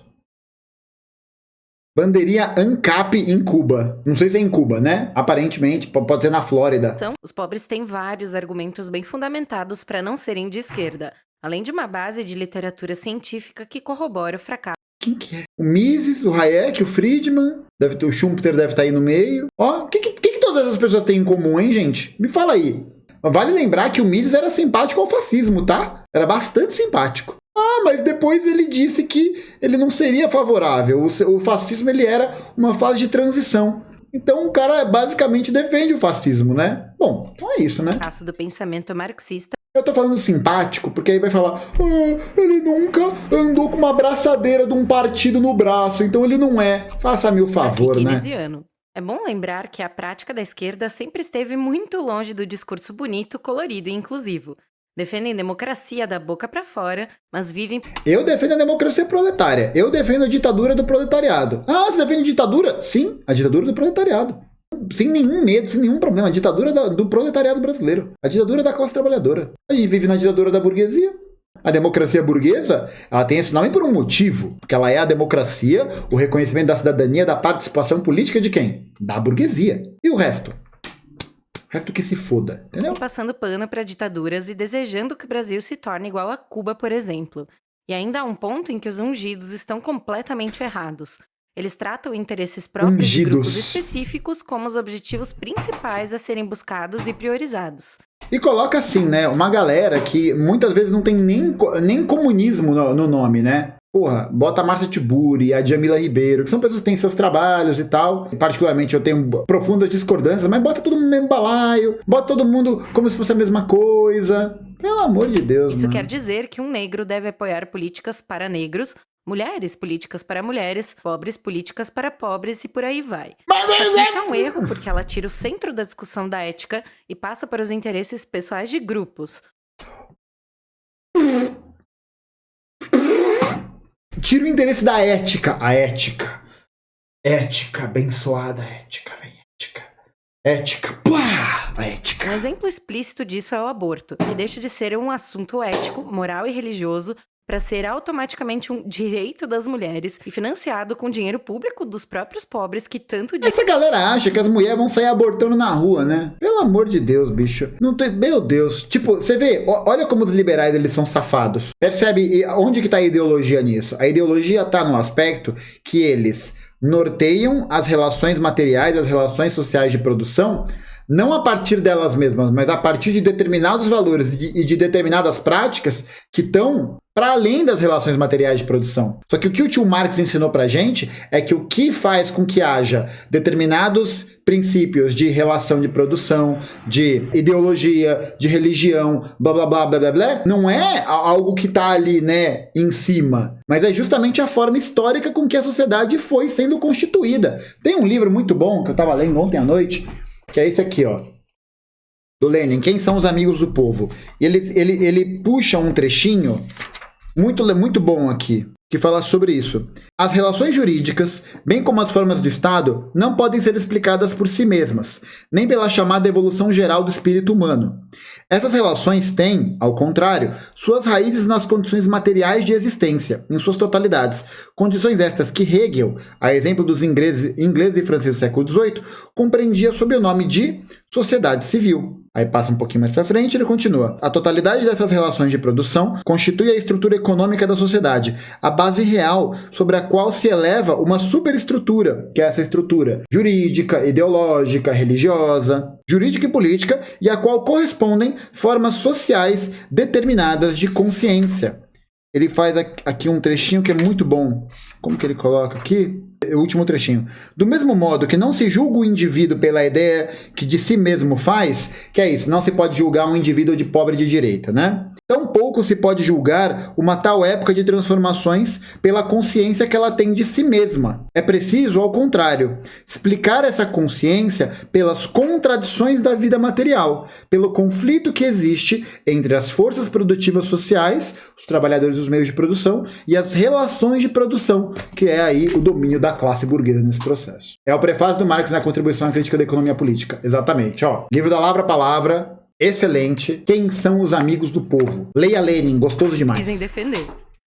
Bandeirinha ANCAP em Cuba. Não sei se é em Cuba, né? Aparentemente, pode ser na Flórida. Os pobres têm vários argumentos bem fundamentados para não serem de esquerda, além de uma base de literatura científica que corrobora o fracasso. Quem que é? O Mises, o Hayek, o Friedman, o Schumpeter deve estar aí no meio. Ó, o que todas essas pessoas têm em comum, hein, gente? Me fala aí. Vale lembrar que o Mises era simpático ao fascismo, tá? Era bastante simpático. Ah, mas depois ele disse que ele não seria favorável. O fascismo, ele era uma fase de transição. Então o cara basicamente defende o fascismo, né? Bom, então é isso, né? O traço do pensamento marxista. Eu tô falando simpático, porque aí vai falar, ele nunca andou com uma braçadeira de um partido no braço, então ele não é. Faça-me o favor, né? É bom lembrar que a prática da esquerda sempre esteve muito longe do discurso bonito, colorido e inclusivo. Defendem democracia da boca pra fora, mas vivem... Eu defendo a democracia proletária. Eu defendo a ditadura do proletariado. Ah, você defende ditadura? Sim, a ditadura do proletariado. Sem nenhum medo, sem nenhum problema. A ditadura do proletariado brasileiro. A ditadura da classe trabalhadora. A gente vive na ditadura da burguesia. A democracia burguesa, ela tem esse nome por um motivo. Porque ela é a democracia, o reconhecimento da cidadania, da participação política de quem? Da burguesia. E o resto? O resto que se foda, entendeu? Passando pano para ditaduras e desejando que o Brasil se torne igual a Cuba, por exemplo. E ainda há um ponto em que os ungidos estão completamente errados. Eles tratam interesses próprios de grupos específicos como os objetivos principais a serem buscados e priorizados. E coloca assim, né, uma galera que muitas vezes não tem nem comunismo no nome, né? Porra, bota a Márcia Tiburi, a Djamila Ribeiro, que são pessoas que têm seus trabalhos e tal. E particularmente eu tenho profundas discordâncias, mas bota todo mundo no mesmo balaio, bota todo mundo como se fosse a mesma coisa. Pelo amor de Deus, Isso quer dizer que um negro deve apoiar políticas para negros, mulheres políticas para mulheres, pobres políticas para pobres e por aí vai. Só que isso é um erro, porque ela tira o centro da discussão da ética e passa para os interesses pessoais de grupos. Tira o interesse da ética. A ética. Ética, abençoada ética, vem ética. Ética, pá! A ética. Um exemplo explícito disso é o aborto, que deixa de ser um assunto ético, moral e religioso para ser automaticamente um direito das mulheres e financiado com dinheiro público dos próprios pobres que tanto... Essa galera acha que as mulheres vão sair abortando na rua, né? Pelo amor de Deus, bicho. Não tem... Meu Deus. Tipo, você vê, olha como os liberais, eles são safados. Percebe onde que tá a ideologia nisso? A ideologia tá no aspecto que eles norteiam as relações materiais, as relações sociais de produção, não a partir delas mesmas, mas a partir de determinados valores e de determinadas práticas que estão para além das relações materiais de produção. Só que o tio Marx ensinou pra gente é que o que faz com que haja determinados princípios de relação de produção, de ideologia, de religião, blá blá blá blá blá blá, não é algo que tá ali, né, em cima, mas é justamente a forma histórica com que a sociedade foi sendo constituída. Tem um livro muito bom que eu tava lendo ontem à noite, que é esse aqui, ó, do Lenin, Quem são os amigos do povo? E ele puxa um trechinho muito bom aqui. que fala sobre isso. As relações jurídicas, bem como as formas do Estado, não podem ser explicadas por si mesmas, nem pela chamada evolução geral do espírito humano. Essas relações têm, ao contrário, suas raízes nas condições materiais de existência, em suas totalidades. Condições estas que Hegel, a exemplo dos ingleses e franceses do século XVIII, compreendia sob o nome de sociedade civil. Aí passa um pouquinho mais para frente e ele continua. A totalidade dessas relações de produção constitui a estrutura econômica da sociedade, a base real sobre a qual se eleva uma superestrutura, que é essa estrutura jurídica, ideológica, religiosa, jurídica e política, e a qual correspondem formas sociais determinadas de consciência. Ele faz aqui um trechinho que é muito bom. Como que ele coloca aqui? O último trechinho. Do mesmo modo que não se julga o indivíduo pela ideia que de si mesmo faz, que é isso, não se pode julgar um indivíduo de pobre de direita, né? Tampouco se pode julgar uma tal época de transformações pela consciência que ela tem de si mesma. É preciso, ao contrário, explicar essa consciência pelas contradições da vida material, pelo conflito que existe entre as forças produtivas sociais, os trabalhadores dos meios de produção, e as relações de produção, que é aí o domínio da classe burguesa nesse processo. É o prefácio do Marx na Contribuição à Crítica da Economia Política. Exatamente, ó. Livro da Lavra Palavra. Excelente. Quem são os amigos do povo? Leia Lenin, gostoso demais. Dizem defender.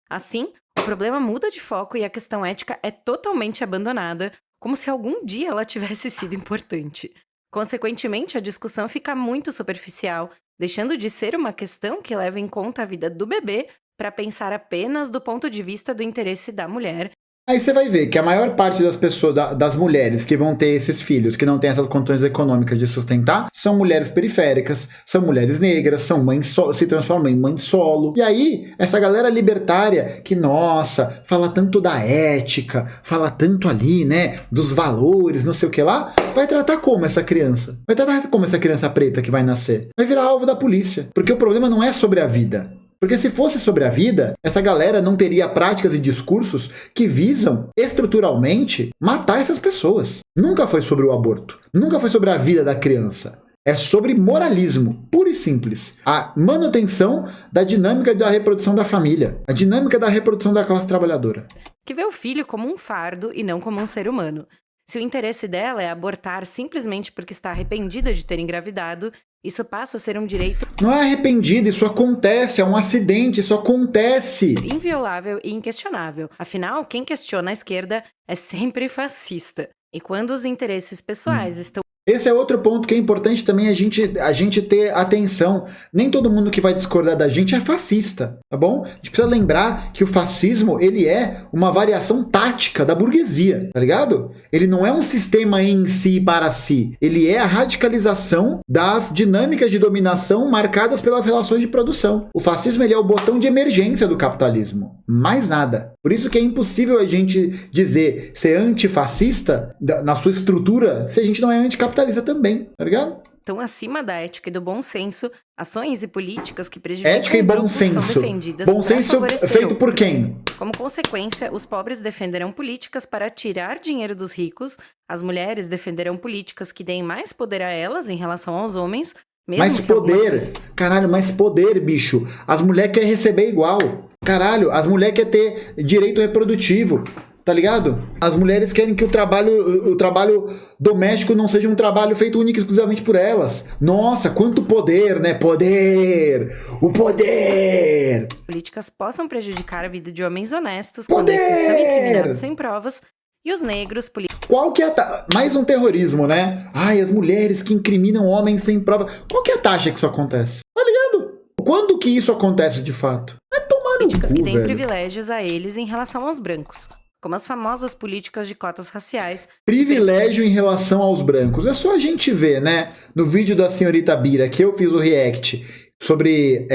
Assim, o problema muda de foco e a questão ética é totalmente abandonada, como se algum dia ela tivesse sido importante. Consequentemente, a discussão fica muito superficial, deixando de ser uma questão que leva em conta a vida do bebê para pensar apenas do ponto de vista do interesse da mulher. Aí você vai ver que a maior parte das pessoas, das mulheres que vão ter esses filhos, que não têm essas condições econômicas de sustentar, são mulheres periféricas, são mulheres negras, são mães se transformam em mãe solo. E aí, essa galera libertária que, nossa, fala tanto da ética, fala tanto ali, né, dos valores, não sei o que lá, vai tratar como essa criança? Vai tratar como essa criança preta que vai nascer? Vai virar alvo da polícia. Porque o problema não é sobre a vida. Porque se fosse sobre a vida, essa galera não teria práticas e discursos que visam, estruturalmente, matar essas pessoas. Nunca foi sobre o aborto. Nunca foi sobre a vida da criança. É sobre moralismo, puro e simples. A manutenção da dinâmica da reprodução da família. A dinâmica da reprodução da classe trabalhadora. Que vê o filho como um fardo e não como um ser humano. Se o interesse dela é abortar simplesmente porque está arrependida de ter engravidado, isso passa a ser um direito Não é arrependido, isso acontece, é um acidente, isso acontece. inviolável e inquestionável. Afinal, quem questiona a esquerda é sempre fascista. E quando os interesses pessoais estão Esse é outro ponto que é importante também a gente ter atenção. Nem todo mundo que vai discordar da gente é fascista, tá bom? A gente precisa lembrar que o fascismo, ele é uma variação tática da burguesia, tá ligado? Ele não é um sistema em si para si. Ele é a radicalização das dinâmicas de dominação marcadas pelas relações de produção. O fascismo, ele é o botão de emergência do capitalismo. Mais nada. Por isso que é impossível a gente dizer ser antifascista na sua estrutura se a gente não é anticapitalista também, tá ligado? tão acima da ética e do bom senso, ações e políticas que prejudicam Ética e o bom grupo são senso. defendidas Bom pra senso favorecer feito o por outro. quem? Como consequência, os pobres defenderão políticas para tirar dinheiro dos ricos, as mulheres defenderão políticas que deem mais poder a elas em relação aos homens, mesmo Mais que algumas poder. Caralho, mais poder, bicho. As mulheres querem receber igual. Caralho, as mulheres querem ter direito reprodutivo. Tá ligado? As mulheres querem que o trabalho doméstico não seja um trabalho feito único e exclusivamente por elas. Nossa, quanto poder, né? Poder! O poder! políticas possam prejudicar a vida de homens honestos Poder! quando esses são incriminados sem provas, e os negros, Qual que é a mais um terrorismo, né? Ai, as mulheres que incriminam homens sem prova. Qual que é a taxa que isso acontece? Tá ligado? Quando que isso acontece de fato? Vai tomar no políticas cu, que deem velho. privilégios a eles em relação aos brancos, como as famosas políticas de cotas raciais. Privilégio em relação aos brancos. É só a gente ver, né? No vídeo da senhorita Bira, que eu fiz o react sobre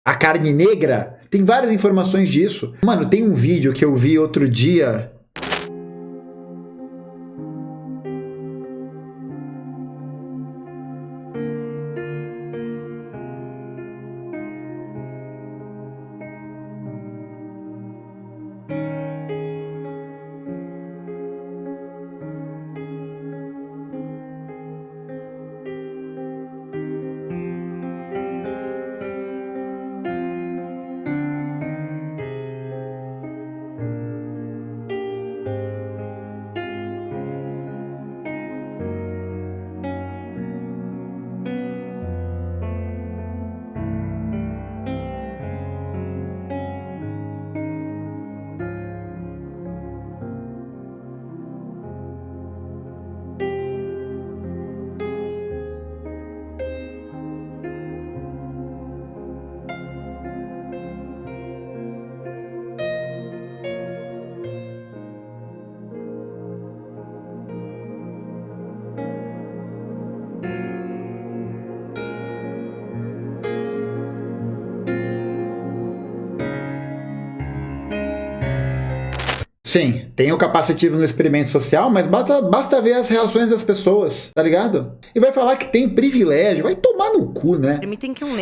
a carne negra, tem várias informações disso. Mano, tem um vídeo que eu vi outro dia. Sim, tem o capacitivo no experimento social, mas basta ver as reações das pessoas, tá ligado? E vai falar que tem privilégio, vai tomar no cu, né?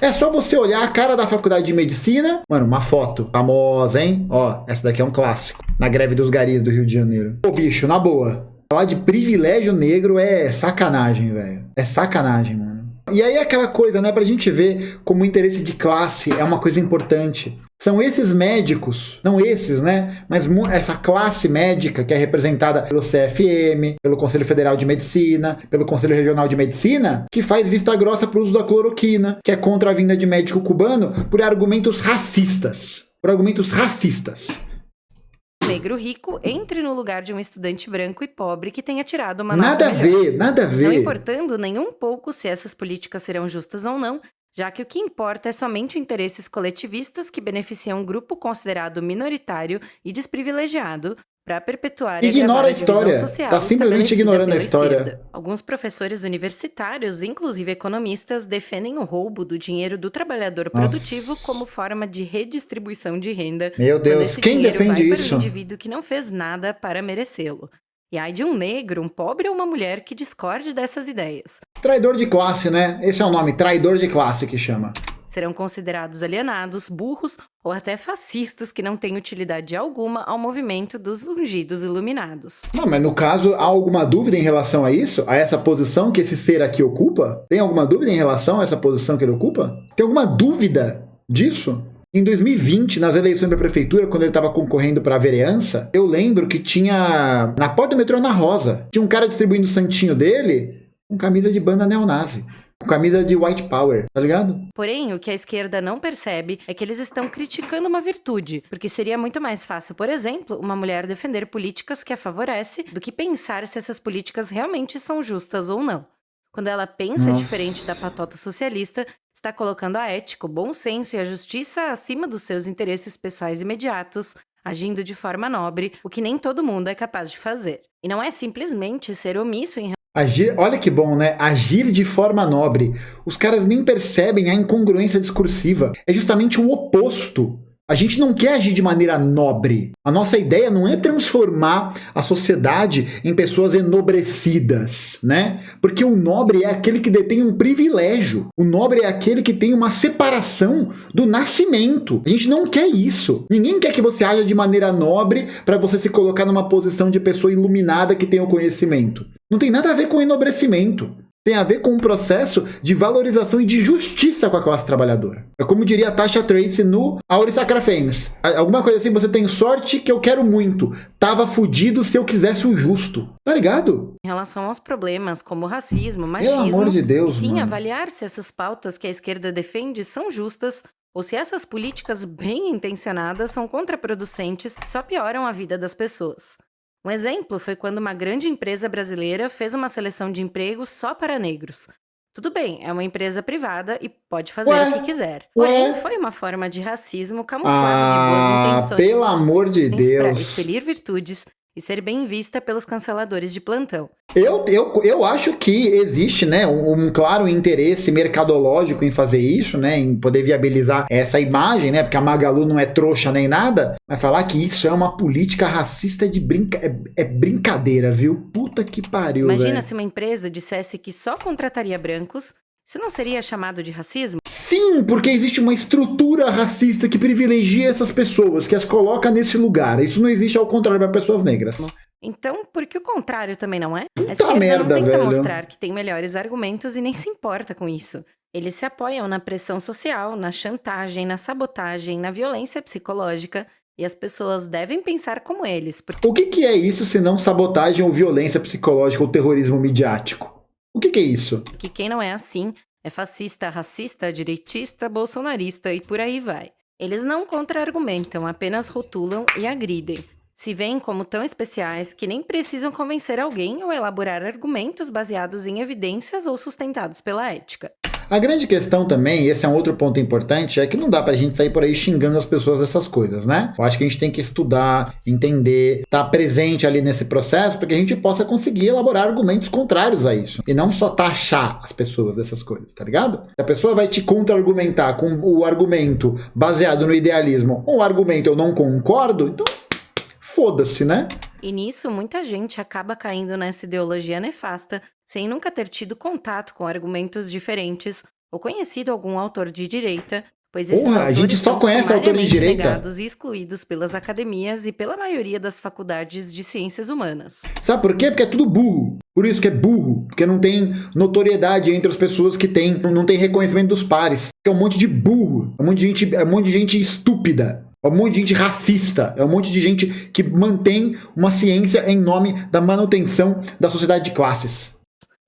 É só você olhar a cara da faculdade de medicina, mano, uma foto famosa, hein? Ó, essa daqui é um clássico, na greve dos garis do Rio de Janeiro. Pô, bicho, na boa, falar de privilégio negro é sacanagem, velho. É sacanagem, mano. E aí aquela coisa, né, pra gente ver como o interesse de classe é uma coisa importante. São esses médicos, não esses, né? Mas essa classe médica que é representada pelo CFM, pelo Conselho Federal de Medicina, pelo Conselho Regional de Medicina, que faz vista grossa para o uso da cloroquina, que é contra a vinda de médico cubano por argumentos racistas. Por argumentos racistas. Negro rico entre no lugar de um estudante branco e pobre que tenha tirado uma nota melhor. Nada a ver. Não importando nem um pouco se essas políticas serão justas ou não, já que o que importa é somente interesses coletivistas que beneficiam um grupo considerado minoritário e desprivilegiado para perpetuar Ignora a história. Social tá simplesmente ignorando a história. Esquerda. Alguns professores universitários, inclusive economistas, defendem o roubo do dinheiro do trabalhador produtivo como forma de redistribuição de renda. Meu Deus, quem defende isso? Para um indivíduo que não fez nada para merecê-lo. E ai de um negro, um pobre ou uma mulher que discorde dessas ideias. Traidor de classe, né? Esse é o nome, traidor de classe que chama. Serão considerados alienados, burros ou até fascistas que não têm utilidade alguma ao movimento dos ungidos iluminados. Não, mas no caso, há alguma dúvida em relação a isso? A essa posição que esse ser aqui ocupa? Tem alguma dúvida em relação a essa posição que ele ocupa? Tem alguma dúvida disso? Em 2020, nas eleições da prefeitura, quando ele estava concorrendo para a vereança, eu lembro que tinha, na porta do metrô Ana Rosa, tinha um cara distribuindo o santinho dele com camisa de banda neonazi. Com camisa de white power, tá ligado? Porém, o que a esquerda não percebe é que eles estão criticando uma virtude, porque seria muito mais fácil, por exemplo, uma mulher defender políticas que a favorece do que pensar se essas políticas realmente são justas ou não. Quando ela pensa diferente da patota socialista, está colocando a ética, o bom senso e a justiça acima dos seus interesses pessoais imediatos, agindo de forma nobre, o que nem todo mundo é capaz de fazer. E não é simplesmente ser omisso em Agir, olha que bom, né? Agir de forma nobre. Os caras nem percebem a incongruência discursiva. É justamente o oposto. A gente não quer agir de maneira nobre. A nossa ideia não é transformar a sociedade em pessoas enobrecidas, né? Porque o nobre é aquele que detém um privilégio. O nobre é aquele que tem uma separação do nascimento. A gente não quer isso. Ninguém quer que você haja de maneira nobre para você se colocar numa posição de pessoa iluminada que tem o conhecimento. Não tem nada a ver com enobrecimento. Tem a ver com um processo de valorização e de justiça com a classe trabalhadora. É como diria a Tasha Tracy no Auri Sacra Fames. Alguma coisa assim, você tem sorte que eu quero muito. Tava fudido se eu quisesse o justo. Tá ligado? Em relação aos problemas como racismo, machismo... Pelo amor de Deus, sim, mano. Avaliar se essas pautas que a esquerda defende são justas ou se essas políticas bem intencionadas são contraproducentes e só pioram a vida das pessoas. Um exemplo foi quando uma grande empresa brasileira fez uma seleção de empregos só para negros. Tudo bem, é uma empresa privada e pode fazer o que quiser. Porém, foi uma forma de racismo camuflado de boas intenções. Pelo amor de Deus. Para expelir virtudes e ser bem vista pelos canceladores de plantão. Eu acho que existe, né, um claro interesse mercadológico em fazer isso, né, em poder viabilizar essa imagem, né, porque a Magalu não é trouxa nem nada, mas falar que isso é uma política racista é brincadeira, viu? Puta que pariu, Imagina se uma empresa dissesse que só contrataria brancos, isso não seria chamado de racismo? Sim, porque existe uma estrutura racista que privilegia essas pessoas, que as coloca nesse lugar. Isso não existe ao contrário para pessoas negras. Então, por que o contrário também não é? Puta a esquerda merda, não tenta velho. mostrar que tem melhores argumentos e nem se importa com isso. Eles se apoiam na pressão social, na chantagem, na sabotagem, na violência psicológica, e as pessoas devem pensar como eles. O que é isso se não sabotagem ou violência psicológica ou terrorismo midiático? O que é isso? Porque quem não é assim é fascista, racista, direitista, bolsonarista e por aí vai. Eles não contra-argumentam, apenas rotulam e agridem. Se veem como tão especiais que nem precisam convencer alguém ou elaborar argumentos baseados em evidências ou sustentados pela ética. A grande questão também, e esse é um outro ponto importante, é que não dá pra gente sair por aí xingando as pessoas dessas coisas, né? Eu acho que a gente tem que estudar, entender, estar presente ali nesse processo para que a gente possa conseguir elaborar argumentos contrários a isso. E não só taxar as pessoas dessas coisas, tá ligado? Se a pessoa vai te contra-argumentar com o argumento baseado no idealismo ou o argumento eu não concordo, então foda-se, né? E nisso, muita gente acaba caindo nessa ideologia nefasta, sem nunca ter tido contato com argumentos diferentes ou conhecido algum autor de direita, pois esses Porra, a autores gente só são conhece autor de sumariamente direita. negados e excluídos pelas academias e pela maioria das faculdades de ciências humanas. Sabe por quê? Porque é tudo burro. Por isso que é burro. Porque não tem notoriedade entre as pessoas que têm. Não tem reconhecimento dos pares. É um monte de burro. É um monte de gente estúpida. É um monte de gente racista. É um monte de gente que mantém uma ciência em nome da manutenção da sociedade de classes.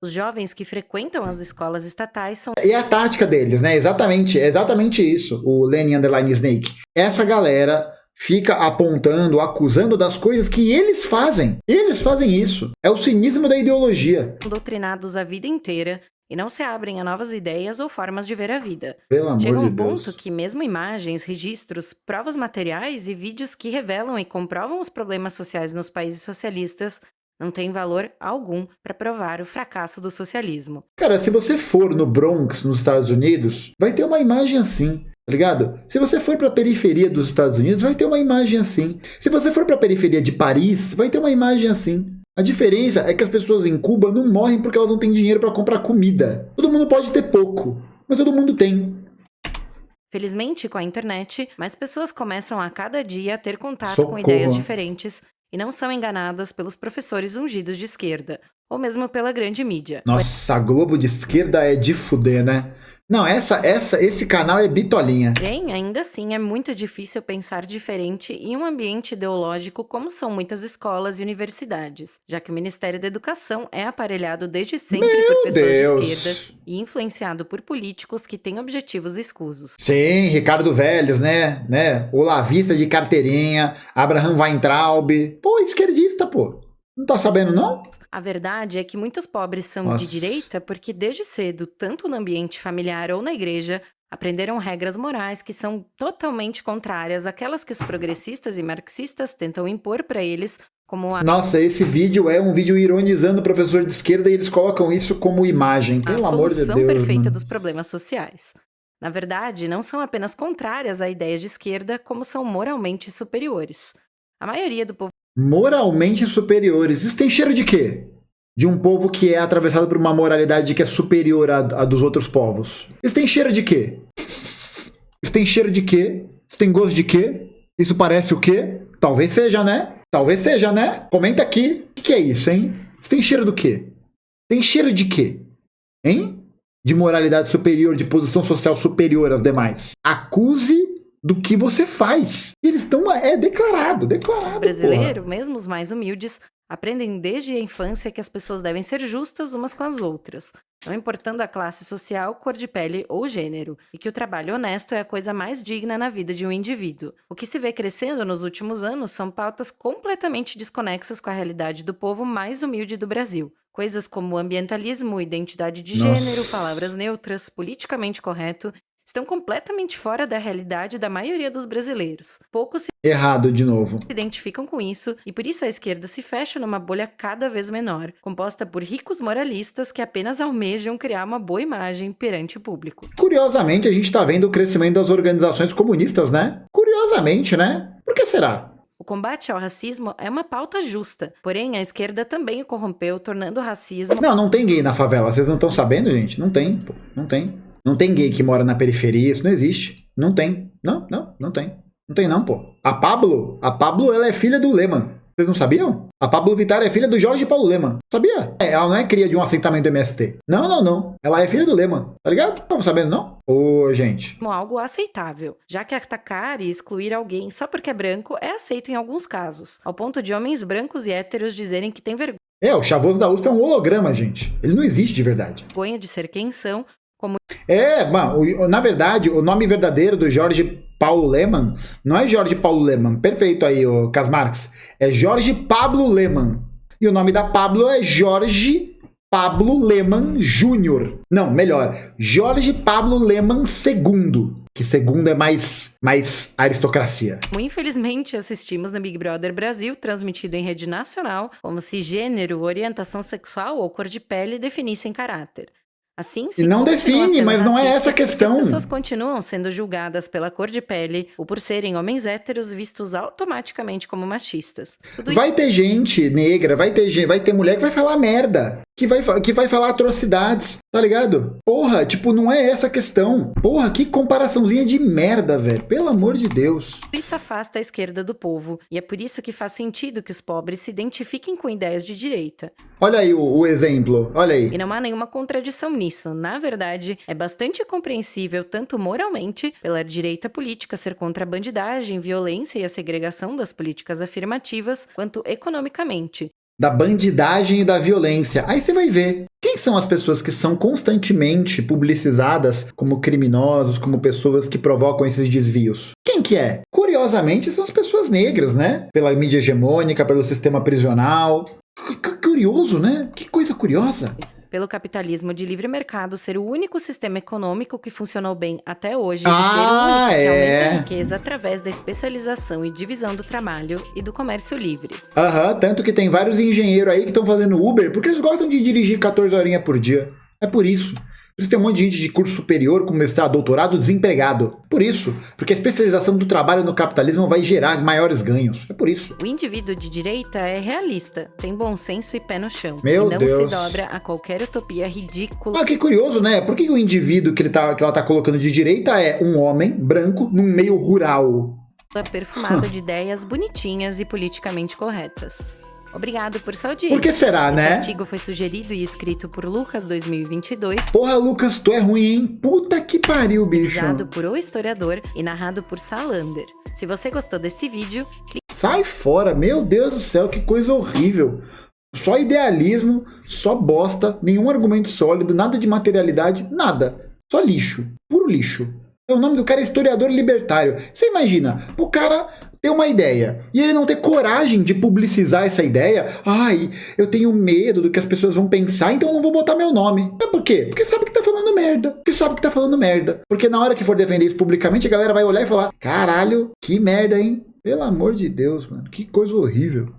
Os jovens que frequentam as escolas estatais são E é a tática deles, né? É exatamente isso, o Lenny Underline Snake. Essa galera fica apontando, acusando das coisas que eles fazem. Eles fazem isso. É o cinismo da ideologia. doutrinados a vida inteira e não se abrem a novas ideias ou formas de ver a vida. Pelo amor Chega a de um Deus. ponto que mesmo imagens, registros, provas materiais e vídeos que revelam e comprovam os problemas sociais nos países socialistas não têm valor algum para provar o fracasso do socialismo. Cara, se você for no Bronx, nos Estados Unidos, vai ter uma imagem assim, tá ligado? Se você for pra periferia dos Estados Unidos, vai ter uma imagem assim. Se você for pra periferia de Paris, vai ter uma imagem assim. A diferença é que as pessoas em Cuba não morrem porque elas não têm dinheiro pra comprar comida. Todo mundo pode ter pouco, mas todo mundo tem. Felizmente, com a internet, mais pessoas começam a cada dia a ter contato Socorro. com ideias diferentes e não são enganadas pelos professores ungidos de esquerda, ou mesmo pela grande mídia. Nossa, a Globo de esquerda é de fuder, né? Não, esse canal é bitolinha. Porém, ainda assim, é muito difícil pensar diferente em um ambiente ideológico como são muitas escolas e universidades, já que o Ministério da Educação é aparelhado desde sempre por pessoas Deus. de esquerda e influenciado por políticos que têm objetivos escusos. Sim, Ricardo Vélez, né? Olavista de carteirinha, Abraham Weintraub. Pô, esquerdista, pô. Não tá sabendo, não? A verdade é que muitos pobres são Nossa. de direita porque desde cedo, tanto no ambiente familiar ou na igreja, aprenderam regras morais que são totalmente contrárias àquelas que os progressistas e marxistas tentam impor para eles como a Nossa, esse vídeo é um vídeo ironizando o professor de esquerda e eles colocam isso como imagem. Pelo amor de solução Deus. perfeita Mano. dos problemas sociais. Na verdade, não são apenas contrárias a ideias de esquerda, como são moralmente superiores. A maioria do povo Moralmente superiores. Isso tem cheiro de quê? De um povo que é atravessado por uma moralidade que é superior à dos outros povos. Isso tem cheiro de quê? Isso tem cheiro de quê? Isso tem gosto de quê? Isso parece o quê? Talvez seja, né? Talvez seja, né? Comenta aqui. O que é isso, hein? Isso tem cheiro do quê? Tem cheiro de quê? Hein? De moralidade superior, de posição social superior às demais. Acuse do que você faz. E eles estão... É declarado. brasileiro, porra. mesmo os mais humildes, aprendem desde a infância que as pessoas devem ser justas umas com as outras, não importando a classe social, cor de pele ou gênero, e que o trabalho honesto é a coisa mais digna na vida de um indivíduo. O que se vê crescendo nos últimos anos são pautas completamente desconexas com a realidade do povo mais humilde do Brasil. Coisas como ambientalismo, identidade de Nossa. gênero, palavras neutras, politicamente correto, estão completamente fora da realidade da maioria dos brasileiros. Poucos se Errado de novo. identificam com isso e por isso a esquerda se fecha numa bolha cada vez menor, composta por ricos moralistas que apenas almejam criar uma boa imagem perante o público. Curiosamente, a gente tá vendo o crescimento das organizações comunistas, né? Curiosamente, né? Por que será? O combate ao racismo é uma pauta justa, porém a esquerda também o corrompeu, tornando o racismo Não tem gay na favela. Vocês não estão sabendo, gente? Não tem, pô. Não tem. Não tem gay que mora na periferia. Isso não existe. Não tem. Não tem. Não tem não, pô. A Pablo, ela é filha do Lehmann. Vocês não sabiam? A Pablo Vittar é filha do Jorge Paulo Lehmann. Sabia? Ela não é cria de um assentamento do MST. Não. Ela é filha do Lehmann. Tá ligado? Não estão sabendo, não? Ô, gente. como algo aceitável, já que atacar e excluir alguém só porque é branco é aceito em alguns casos, ao ponto de homens brancos e héteros dizerem que têm O chavoso da USP é um holograma, gente. Ele não existe de verdade. vergonha de ser quem são. Na verdade, o nome verdadeiro do Jorge Paulo Lehmann não é Jorge Paulo Lehmann. Perfeito aí, o Casmarx. É Jorge Pablo Lehmann. E o nome da Pablo é Jorge Pablo Lehmann Jr. Não, melhor. Jorge Pablo Lehmann II. Que segundo é mais aristocracia. Como infelizmente assistimos no Big Brother Brasil, transmitido em rede nacional, como se gênero, orientação sexual ou cor de pele definissem caráter. Assim, E não define, mas não é essa a questão. As pessoas continuam sendo julgadas pela cor de pele ou por serem homens héteros vistos automaticamente como machistas. Vai ter gente negra, vai ter mulher que vai falar merda. Que vai falar atrocidades, tá ligado? Porra, tipo, não é essa a questão. Porra, que comparaçãozinha de merda, velho. Pelo amor de Deus. Isso afasta a esquerda do povo, e é por isso que faz sentido que os pobres se identifiquem com ideias de direita. Olha aí o exemplo, olha aí. E não há nenhuma contradição nisso. Na verdade, é bastante compreensível, tanto moralmente, pela direita política ser contra a bandidagem, violência e a segregação das políticas afirmativas, quanto economicamente. Da bandidagem e da violência. Aí você vai ver. Quem são as pessoas que são constantemente publicizadas como criminosos, como pessoas que provocam esses desvios? Quem que é? Curiosamente, são as pessoas negras, né? Pela mídia hegemônica, pelo sistema prisional. Curioso, né? Que coisa curiosa. Pelo capitalismo de livre mercado ser o único sistema econômico que funcionou bem até hoje, de ser o único que aumenta a riqueza através da especialização e divisão do trabalho e do comércio livre. Tanto que tem vários engenheiros aí que estão fazendo Uber porque eles gostam de dirigir 14 horinhas por dia. É por isso. Por isso tem um monte de gente de curso superior, com mestrado, doutorado, desempregado. Por isso. Porque a especialização do trabalho no capitalismo vai gerar maiores ganhos. É por isso. O indivíduo de direita é realista, tem bom senso e pé no chão. Meu e não Deus. se dobra a qualquer utopia ridícula. Ah, que curioso, né? Por que o indivíduo que ela tá colocando de direita é um homem branco num meio rural? Perfumado de ideias bonitinhas e politicamente corretas. Obrigado por sua audiência. Por que será, né? Esse artigo foi sugerido e escrito por Lucas 2022. Porra, Lucas, tu é ruim, hein? Puta que pariu, bicho. Realizado por O Historiador e narrado por Salander. Se você gostou desse vídeo, clique... Sai fora, meu Deus do céu, que coisa horrível. Só idealismo, só bosta, nenhum argumento sólido, nada de materialidade, nada. Só lixo, puro lixo. O nome do cara é historiador libertário. Você imagina, o cara ter uma ideia e ele não ter coragem de publicizar essa ideia. Ai, eu tenho medo do que as pessoas vão pensar, então eu não vou botar meu nome. Mas por quê? Porque sabe que tá falando merda. Porque sabe que tá falando merda. Porque na hora que for defender isso publicamente, a galera vai olhar e falar: caralho, que merda, hein? Pelo amor de Deus, mano. Que coisa horrível.